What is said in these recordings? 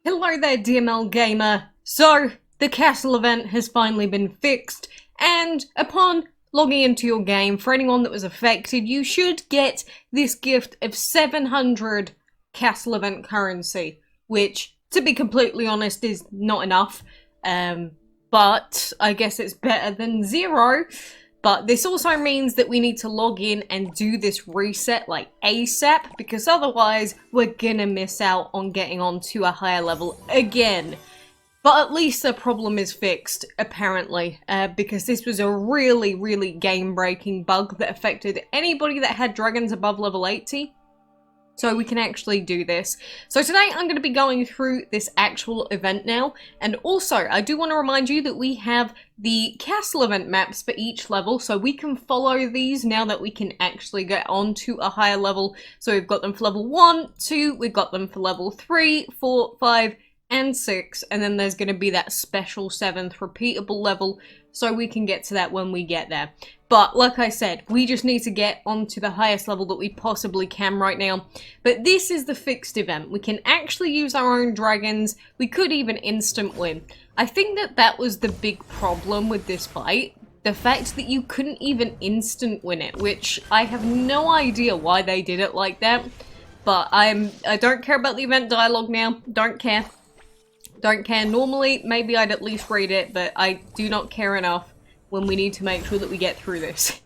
Hello there, DML Gamer. So, the castle event has finally been fixed, and upon logging into your game, for anyone that was affected, you should get this gift of 700 castle event currency, which, to be completely honest, is not enough. But I guess it's better than zero. But this also means that we need to log in and do this reset like ASAP, because otherwise we're gonna miss out on getting onto a higher level again. But at least the problem is fixed, apparently, because this was a really game-breaking bug that affected anybody that had dragons above level 80. So we can actually do this. So today I'm going to be going through this actual event now, and also I do want to remind you that we have the castle event maps for each level, so we can follow these now that we can actually get on to a higher level. So we've got them for level 1, 2, we've got them for level 3, 4, 5, and 6, and then there's going to be that special 7th repeatable level, so we can get to that when we get there. But like I said, we just need to get onto the highest level that we possibly can right now. But this is the fixed event. We can actually use our own dragons. We could even instant win. I think that was the big problem with this fight. The fact that you couldn't even instant win it, which I have no idea why they did it like that. But I don't care about the event dialogue now. Don't care. Don't care. Normally, maybe I'd at least read it, but I do not care enough when we need to make sure that we get through this.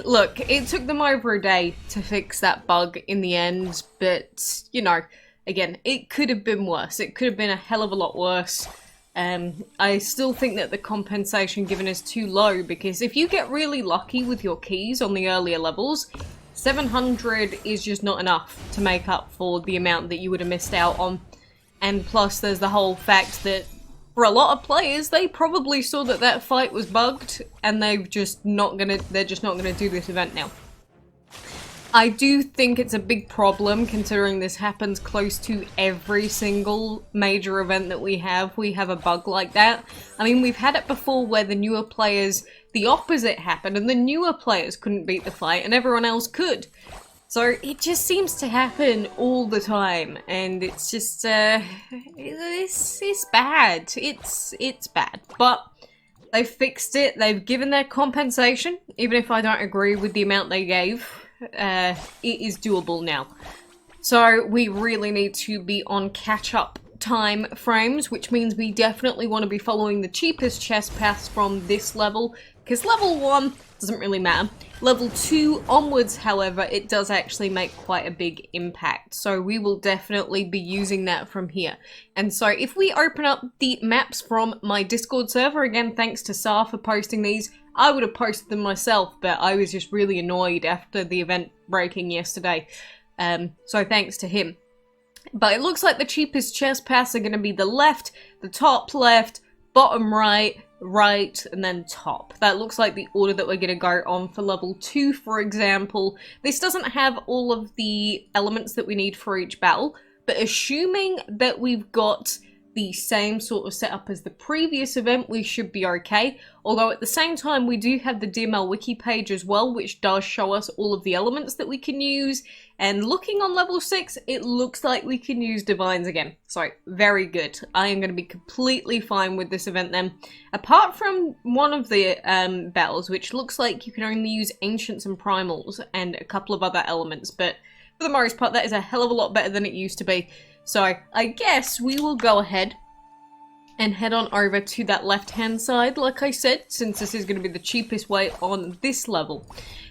Look, it took them over a day to fix that bug in the end, but, you know, again, it could have been worse. It could have been a hell of a lot worse. I still think that the compensation given is too low, because if you get really lucky with your keys on the earlier levels, 700 is just not enough to make up for the amount that you would have missed out on. And plus, there's the whole fact that for a lot of players, they probably saw that that fight was bugged, and they're just not gonna do this event now. I do think it's a big problem, considering this happens close to every single major event that we have. We have a bug like that. I mean, we've had it before where the newer players, the opposite happened, and the newer players couldn't beat the fight, and everyone else could. So it just seems to happen all the time, and it's just, it's bad. It's bad. But they've fixed it, they've given their compensation, even if I don't agree with the amount they gave. It is doable now. So we really need to be on catch-up time frames, which means we definitely want to be following the cheapest chest paths from this level, because level 1 doesn't really matter. Level 2 onwards, however, it does actually make quite a big impact, so we will definitely be using that from here. And so if we open up the maps from my Discord server, again, thanks to Sar for posting these. I would have posted them myself, but I was just really annoyed after the event breaking yesterday, so thanks to him. But it looks like the cheapest chest paths are going to be the left, the top left, bottom right, right, and then top. That looks like the order that we're going to go on for level 2, for example. This doesn't have all of the elements that we need for each battle, but assuming that we've got the same sort of setup as the previous event, we should be okay. Although at the same time, we do have the DML wiki page as well, which does show us all of the elements that we can use. And looking on level 6, it looks like we can use Divines again. So, very good. I am going to be completely fine with this event then. Apart from one of the battles, which looks like you can only use Ancients and Primals and a couple of other elements. But for the most part, that is a hell of a lot better than it used to be. So, I guess we will go ahead and head on over to that left-hand side, like I said, since this is going to be the cheapest way on this level.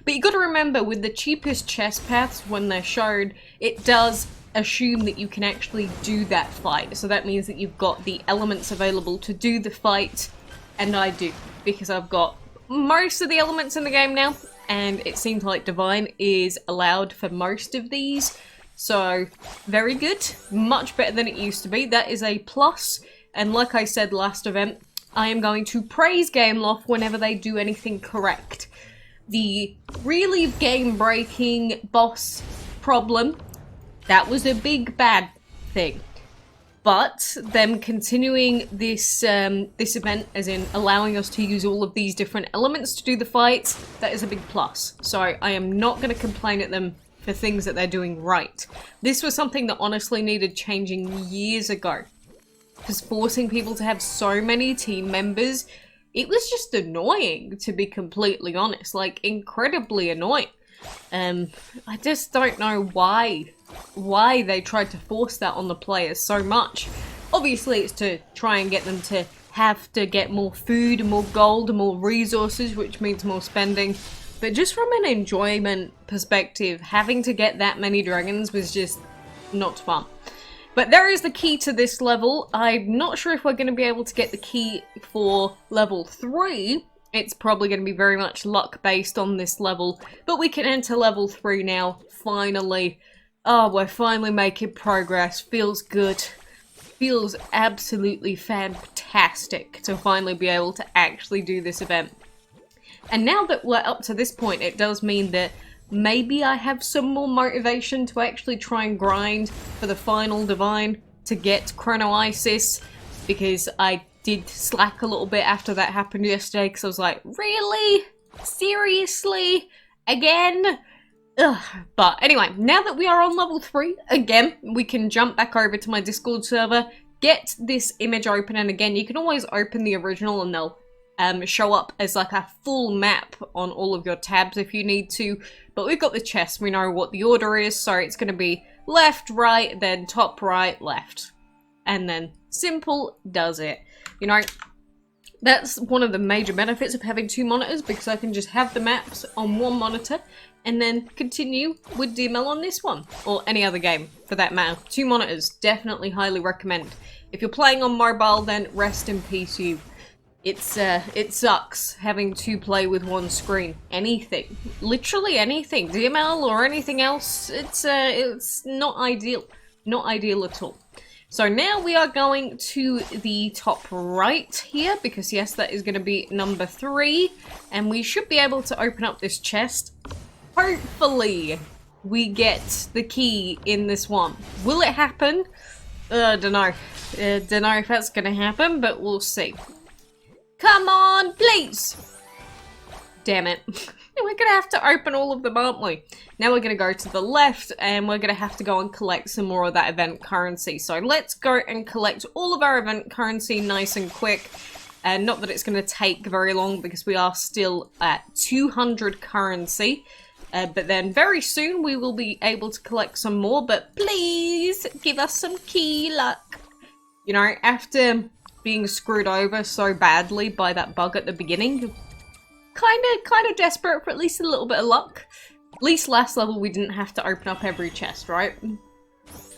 But you got to remember, with the cheapest chest paths, when they're showed, it does assume that you can actually do that fight. So that means that you've got the elements available to do the fight, and I do, because I've got most of the elements in the game now, and it seems like Divine is allowed for most of these. So, very good. Much better than it used to be. That is a plus. And like I said last event, I am going to praise Gameloft whenever they do anything correct. The really game-breaking boss problem, that was a big bad thing. But them continuing this this event, as in allowing us to use all of these different elements to do the fights, that is a big plus. So I am not going to complain at them for things that they're doing right. This was something that honestly needed changing years ago. Because forcing people to have so many team members, it was just annoying, to be completely honest. Like, incredibly annoying. I just don't know why they tried to force that on the players so much. Obviously, it's to try and get them to have to get more food, more gold, more resources, which means more spending. But just from an enjoyment perspective, having to get that many dragons was just not fun. But there is the key to this level. I'm not sure if we're going to be able to get the key for level 3. It's probably going to be very much luck based on this level. But we can enter level 3 now, finally. Oh, we're finally making progress. Feels good. Feels absolutely fantastic to finally be able to actually do this event. And now that we're up to this point, it does mean that maybe I have some more motivation to actually try and grind for the final divine to get Chronoisis, because I did slack a little bit after that happened yesterday, because I was like, really? Seriously? Again? Ugh. But anyway, now that we are on level 3, again, we can jump back over to my Discord server, get this image open, and again, you can always open the original and they'll show up as like a full map on all of your tabs if you need to. But we've got the chest, we know what the order is, so it's going to be left, right, then top, right, left. And then simple does it. You know, that's one of the major benefits of having 2 monitors, because I can just have the maps on one monitor and then continue with DML on this one, or any other game for that matter. 2 monitors, definitely highly recommend. If you're playing on mobile, then rest in peace you. It sucks having to play with one screen. Anything. Literally anything. DML or anything else, it's not ideal. Not ideal at all. So now we are going to the top right here, because yes, that is going to be number 3. And we should be able to open up this chest. Hopefully we get the key in this one. Will it happen? Don't know. Don't know if that's going to happen, but we'll see. Come on, please! Damn it. We're gonna have to open all of them, aren't we? Now we're gonna go to the left, and we're gonna have to go and collect some more of that event currency. So let's go and collect all of our event currency nice and quick. And not that it's gonna take very long, because we are still at 200 currency. But then very soon we will be able to collect some more, but please give us some key luck. You know, after being screwed over so badly by that bug at the beginning, kind of desperate for at least a little bit of luck. At least last level we didn't have to open up every chest, right?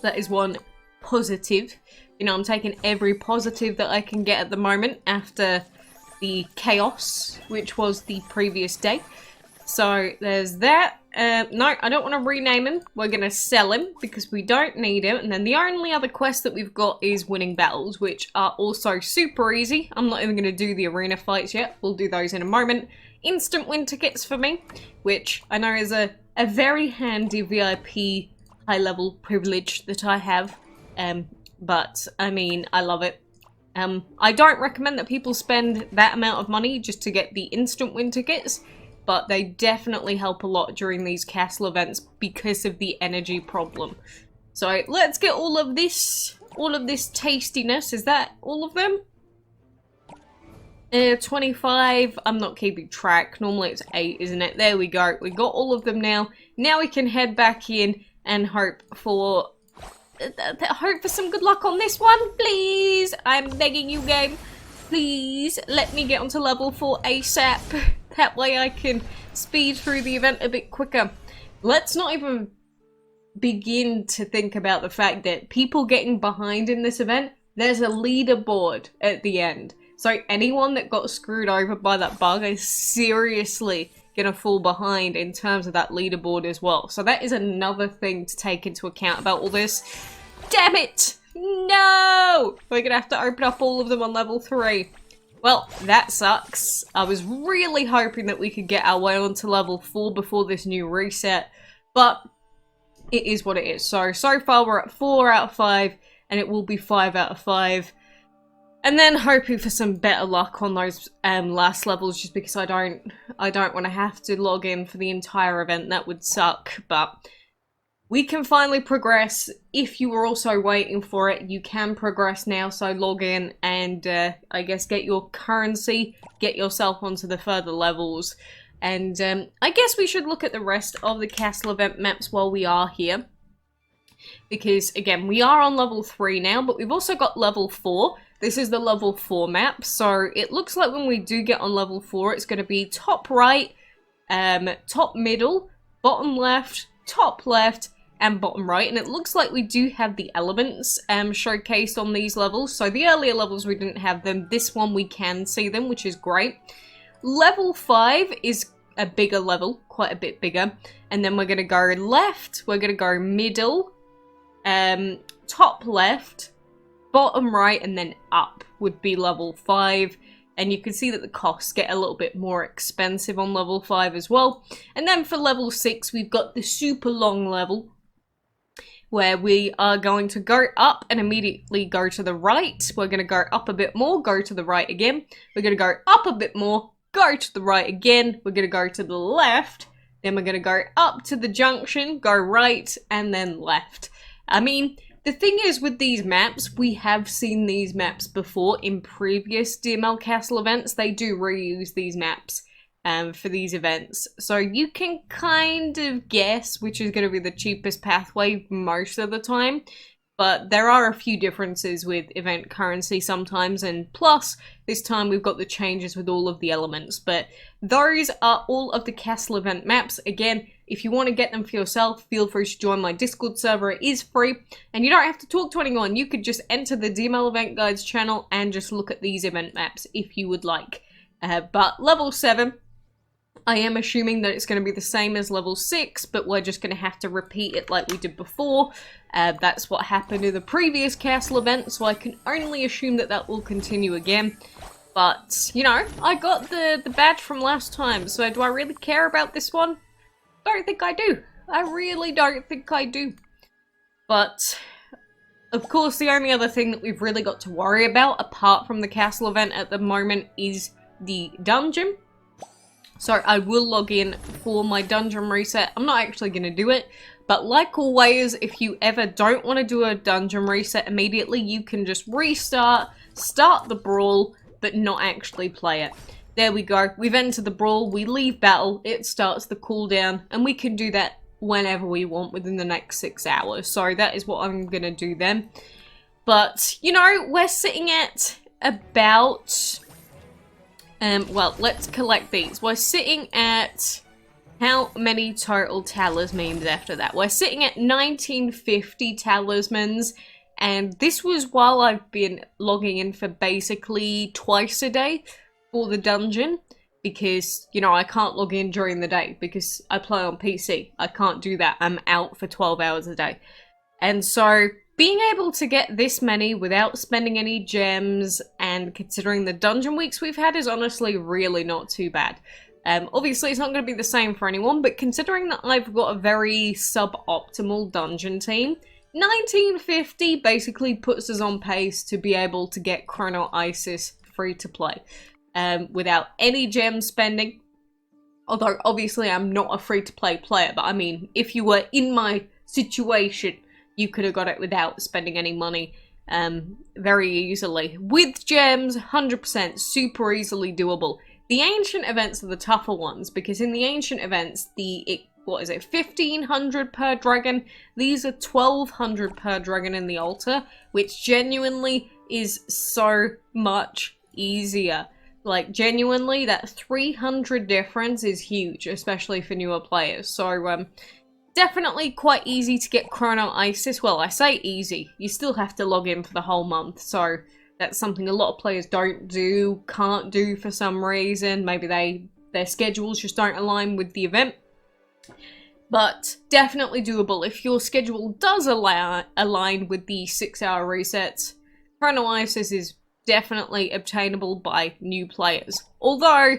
That is one positive. You know, I'm taking every positive that I can get at the moment after the chaos, which was the previous day. So there's that. No, I don't want to rename him. We're going to sell him because we don't need him. And then the only other quest that we've got is winning battles, which are also super easy. I'm not even going to do the arena fights yet. We'll do those in a moment. Instant win tickets for me, which I know is a very handy VIP high-level privilege that I have. But, I mean, I love it. I don't recommend that people spend that amount of money just to get the instant win tickets, but they definitely help a lot during these castle events because of the energy problem. So let's get all of this tastiness. Is that all of them? 25. I'm not keeping track. Normally it's 8, isn't it? There we go. We got all of them now. Now we can head back in and hope for some good luck on this one, please. I'm begging you, game. Please let me get onto level 4 ASAP. That way I can speed through the event a bit quicker. Let's not even begin to think about the fact that people getting behind in this event, there's a leaderboard at the end. So anyone that got screwed over by that bug is seriously gonna fall behind in terms of that leaderboard as well. So that is another thing to take into account about all this. Damn it! No! We're gonna have to open up all of them on level 3. Well, that sucks. I was really hoping that we could get our way onto level 4 before this new reset, but it is what it is. So far we're at 4 out of 5, and it will be 5 out of 5. And then hoping for some better luck on those last levels, just because I don't want to have to log in for the entire event. That would suck, but we can finally progress. If you were also waiting for it, you can progress now, so log in and I guess get your currency, get yourself onto the further levels, and I guess we should look at the rest of the castle event maps while we are here. Because, again, we are on level 3 now, but we've also got level 4. This is the level 4 map, so it looks like when we do get on level 4, it's going to be top right, top middle, bottom left, top left, and bottom right, and it looks like we do have the elements showcased on these levels. So the earlier levels we didn't have them, this one we can see them, which is great. Level 5 is a bigger level, quite a bit bigger, and then we're going to go left, we're going to go middle, top left, bottom right, and then up would be level 5. And you can see that the costs get a little bit more expensive on level 5 as well. And then for level 6, we've got the super long level, where we are going to go up and immediately go to the right. We're going to go up a bit more, go to the right again. We're going to go up a bit more, go to the right again. We're going to go to the left. Then we're going to go up to the junction, go right, and then left. I mean, the thing is with these maps, we have seen these maps before in previous DML Castle events. They do reuse these maps for these events. So you can kind of guess which is going to be the cheapest pathway most of the time. But there are a few differences with event currency sometimes, and plus, this time we've got the changes with all of the elements. But those are all of the castle event maps. Again, if you want to get them for yourself, feel free to join my Discord server. It is free, and you don't have to talk to anyone. You could just enter the DML Event Guides channel and just look at these event maps if you would like. But level 7, I am assuming that it's going to be the same as level 6, but we're just going to have to repeat it like we did before. That's what happened in the previous castle event, so I can only assume that that will continue again. But, you know, I got the badge from last time, so do I really care about this one? Don't think I do. I really don't think I do. But, of course, the only other thing that we've really got to worry about, apart from the castle event at the moment, is the dungeon. So I will log in for my dungeon reset. I'm not actually going to do it, but like always, if you ever don't want to do a dungeon reset immediately, you can just restart, start the brawl, but not actually play it. There we go. We've entered the brawl, we leave battle, it starts the cooldown, and we can do that whenever we want within the next 6 hours. So that is what I'm going to do then. But, you know, we're sitting at about... well, let's collect these. We're sitting at how many total talismans after that? We're sitting at 1950 talismans, and this was while I've been logging in for basically twice a day for the dungeon, because, you know, I can't log in during the day because I play on PC. I can't do that. I'm out for 12 hours a day. And so being able to get this many without spending any gems, and considering the dungeon weeks we've had, is honestly really not too bad. Obviously it's not going to be the same for anyone, but considering that I've got a very suboptimal dungeon team, 1950 basically puts us on pace to be able to get Chrono Isis free to play without any gem spending. Although obviously I'm not a free to play player, but I mean, if you were in my situation, you could have got it without spending any money very easily. With gems, 100% super easily doable. The ancient events are the tougher ones, because in the ancient events, what is it, 1500 per dragon? These are 1200 per dragon in the altar, which genuinely is so much easier. Like, genuinely, that 300 difference is huge, especially for newer players. So, definitely quite easy to get Chrono Isis. Well, I say easy. You still have to log in for the whole month, so that's something a lot of players don't do, can't do for some reason. Maybe their schedules just don't align with the event. But definitely doable. If your schedule does align with the 6-hour resets, Chrono Isis is definitely obtainable by new players. Although,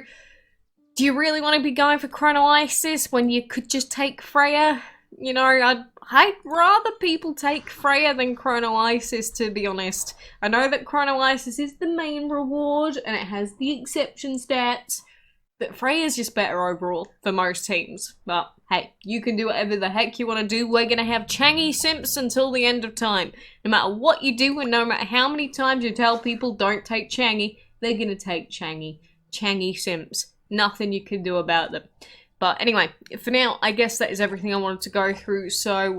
do you really want to be going for Chrono Isis when you could just take Freya? You know, I'd rather people take Freya than Chrono Isis, to be honest. I know that Chrono Isis is the main reward and it has the exception stats, But Freya's just better overall for most teams. But hey, you can do whatever the heck you want to do. We're going to have Changy simps until the end of time. No matter what you do and no matter how many times you tell people don't take Changy, they're going to take Changy. Changy simps. Nothing you can do about them. But anyway, for now, I guess that is everything I wanted to go through. So,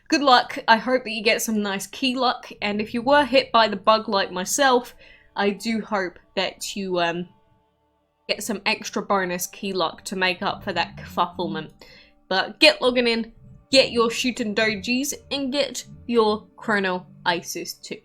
good luck. I hope that you get some nice key luck. And if you were hit by the bug like myself, I do hope that you, get some extra bonus key luck to make up for that kerfufflement. But get logging in, get your Shuten-Dojis, and get your Chrono Isis too.